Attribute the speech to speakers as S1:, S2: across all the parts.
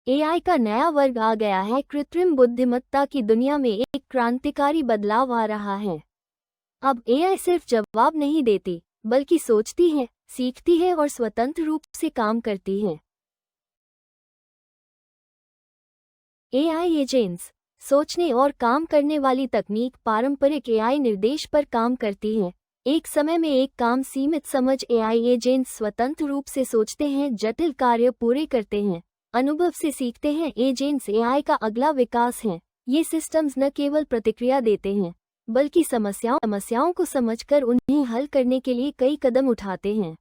S1: AI का नया वर्ग आ गया है। कृत्रिम बुद्धिमत्ता की दुनिया में एक क्रांतिकारी बदलाव आ रहा है। अब एआई सिर्फ जवाब नहीं देती, बल्कि सोचती है, सीखती है और स्वतंत्र रूप से काम करती है। एआई एजेंट्स सोचने और काम करने वाली तकनीक पारंपरिक एआई निर्देश पर काम करती है। एक समय में एक काम सीमित समझ एआई एजेंट्स स्वतंत्र रूप से सोचते हैं, जटिल कार्य पूरे करते हैं, अनुभव से सीखते हैं। एजेंट्स एआई का अगला विकास हैं। ये सिस्टम्स न केवल प्रतिक्रिया देते हैं, बल्कि समस्याओं को समझकर उन्हें हल करने के लिए कई कदम उठाते हैं।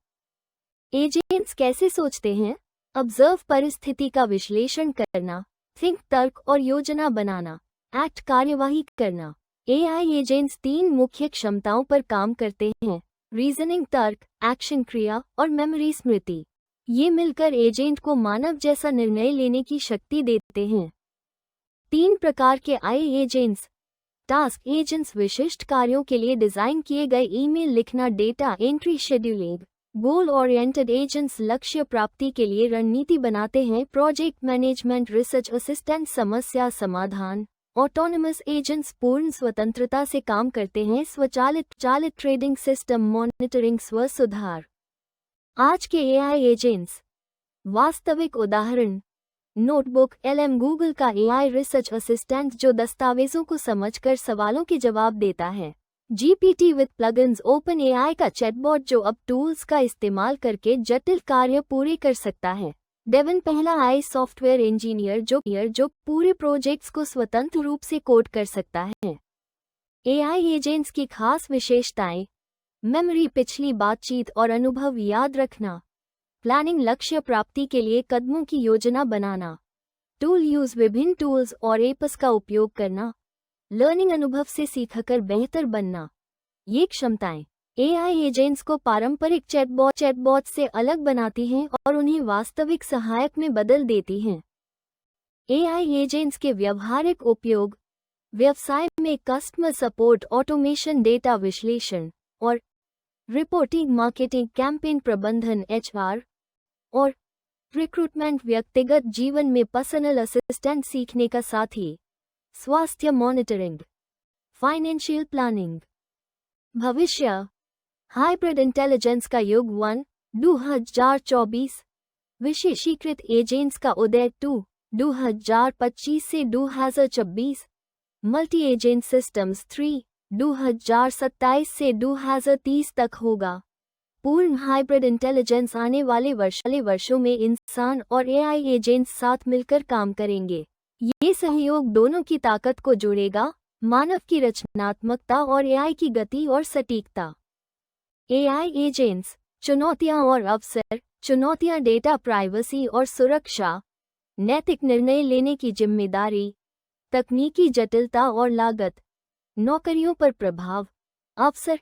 S1: एजेंट्स कैसे सोचते हैं? ऑब्जर्व परिस्थिति का विश्लेषण करना, थिंक तर्क और योजना बनाना, एक्ट कार्यवाही करना। एआई एजेंट्स 3 मुख्य क्षमताओं पर काम करते हैं: रीजनिंग तर्क, एक्शन क्रिया और मेमोरी स्मृति। ये मिलकर एजेंट को मानव जैसा निर्णय लेने की शक्ति देते हैं। 3 प्रकार के एआई एजेंट्स। टास्क एजेंट्स विशिष्ट कार्यों के लिए डिजाइन किए गए ईमेल लिखना, data entry, scheduling. Goal oriented agents लक्ष्य प्राप्ति के लिए रणनीति बनाते हैं। प्रोजेक्ट मैनेजमेंट, रिसर्च असिस्टेंट, समस्या समाधान। ऑटोनमस एजेंट्स पूर्ण स्वतंत्रता से काम करते हैं। स्वचालित ट्रेडिंग सिस्टम, मॉनिटरिंग, स्व सुधार। आज के एआई एजेंट्स। वास्तविक उदाहरण: नोटबुक एलएम, गूगल का एआई रिसर्च असिस्टेंट जो दस्तावेजों को समझकर सवालों के जवाब देता है। GPT with plugins, open AI का चैटबॉट जो अब टूल्स का इस्तेमाल करके जटिल कार्य पूरे कर सकता है। डेवन, पहला एआई सॉफ्टवेयर इंजीनियर जो पूरे प्रोजेक्ट्स को स्वतंत्र रूप से कोड कर सकता है। एआई एजेंट्स की खास विशेषताएं: मेमोरी, पिछली बातचीत और अनुभव याद रखना। प्लानिंग, लक्ष्य प्राप्ति के लिए कदमों की योजना बनाना। टूल यूज, विभिन्न टूल्स और एप्स का उपयोग करना। लर्निंग, अनुभव से सीखकर बेहतर बनना। ये क्षमताएं एआई एजेंट्स को पारंपरिक चैटबॉट से अलग बनाती हैं और उन्हें वास्तविक सहायक में बदल देती हैं। एआई एजेंट्स के व्यावहारिक उपयोग: व्यवसाय में कस्टमर सपोर्ट, ऑटोमेशन, डेटा विश्लेषण और रिपोर्टिंग, मार्केटिंग, कैंपेन प्रबंधन, एचआर और रिक्रूटमेंट। व्यक्तिगत जीवन में पर्सनल असिस्टेंट, सीखने का साथी। स्वास्थ्य मॉनिटरिंग, फाइनेंशियल प्लानिंग। भविष्य: हाइब्रिड इंटेलिजेंस का युग 1 2024। विशेषीकृत एजेंट्स का उदय 2 2025 से 2026। मल्टी एजेंट सिस्टम्स 3 2027 से 2030 तक होगा। पूर्ण हाइब्रिड इंटेलिजेंस आने वाले वर्षों में इंसान और एआई एजेंट्स साथ मिलकर काम करेंगे। ये सहयोग दोनों की ताकत को जोड़ेगा, मानव की रचनात्मकता और एआई की गति और सटीकता। एआई एजेंट्स, चुनौतियां और अवसर। चुनौतियां: डेटा प्राइवेसी और सुरक्षा, नैतिक निर्णय लेने की जिम्मेदारी, तकनीकी जटिलता और लागत, नौकरियों पर प्रभाव। अवसर: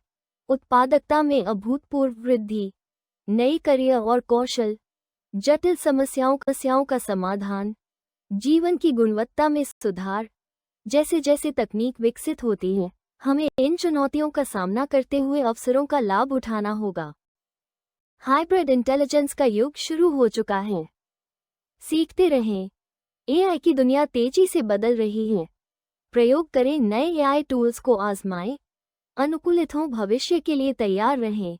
S1: उत्पादकता में अभूतपूर्व वृद्धि, नई करियर और कौशल, जटिल समस्याओं का समाधान, जीवन की गुणवत्ता में सुधार। जैसे जैसे तकनीक विकसित होती है, हमें इन चुनौतियों का सामना करते हुए अवसरों का लाभ उठाना होगा। हाइब्रिड इंटेलिजेंस का युग शुरू हो चुका है। सीखते रहें। एआई की दुनिया तेजी से बदल रही है। प्रयोग करें, नए एआई टूल्स को आजमाएं, अनुकूलित हों, भविष्य के लिए तैयार रहें।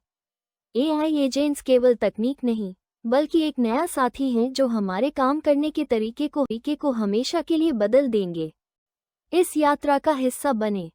S1: एआई एजेंट्स केवल तकनीक नहीं, बल्कि एक नया साथी हैं जो हमारे काम करने के तरीके को हमेशा के लिए बदल देंगे। इस यात्रा का हिस्सा बने।